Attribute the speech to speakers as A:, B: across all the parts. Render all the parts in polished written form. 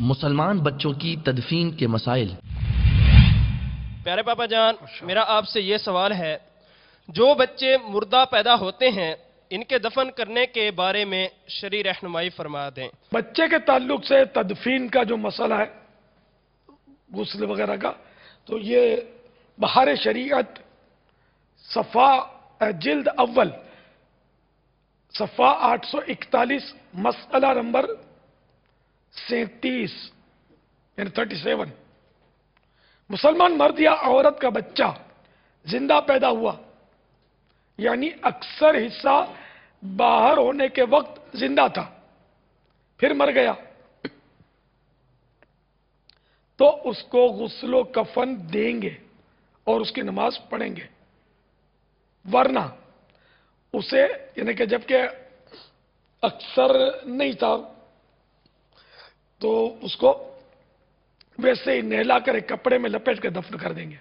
A: مسلمان بچوں کی تدفین کے مسائل۔
B: پیارے پاپا جان، میرا آپ سے یہ سوال ہے، جو بچے مردہ پیدا ہوتے ہیں ان کے دفن کرنے کے بارے میں شرعی رہنمائی فرما دیں۔
C: بچے کے تعلق سے تدفین کا جو مسئلہ ہے غسل وغیرہ کا، تو یہ بہار شریعت صفحہ جلد اول صفحہ 841 مسئلہ نمبر 37 یعنی 37، مسلمان مرد یا عورت کا بچہ زندہ پیدا ہوا یعنی اکثر حصہ باہر ہونے کے وقت زندہ تھا پھر مر گیا تو اس کو غسل و کفن دیں گے اور اس کی نماز پڑھیں گے، ورنہ اسے یعنی کہ جبکہ اکثر نہیں تھا تو اس کو ویسے ہی نہلا کر ایک کپڑے میں لپیٹ کے دفن کر دیں گے۔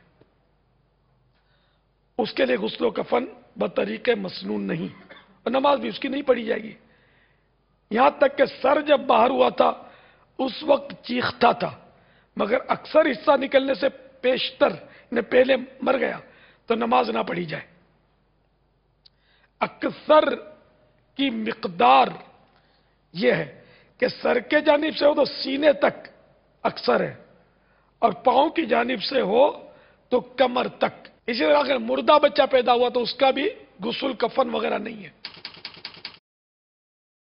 C: اس کے لیے غسل و کفن بطریق مسنون نہیں، اور نماز بھی اس کی نہیں پڑھی جائے گی۔ یہاں تک کہ سر جب باہر ہوا تھا اس وقت چیختا تھا، مگر اکثر حصہ نکلنے سے پیشتر پہلے مر گیا تو نماز نہ پڑھی جائے۔ اکثر کی مقدار یہ ہے کہ سر کے جانب سے ہو تو سینے تک اکثر ہے، اور پاؤں کی جانب سے ہو تو کمر تک۔ اسی طرح اگر مردہ بچہ پیدا ہوا تو اس کا بھی غسل کفن وغیرہ نہیں ہے۔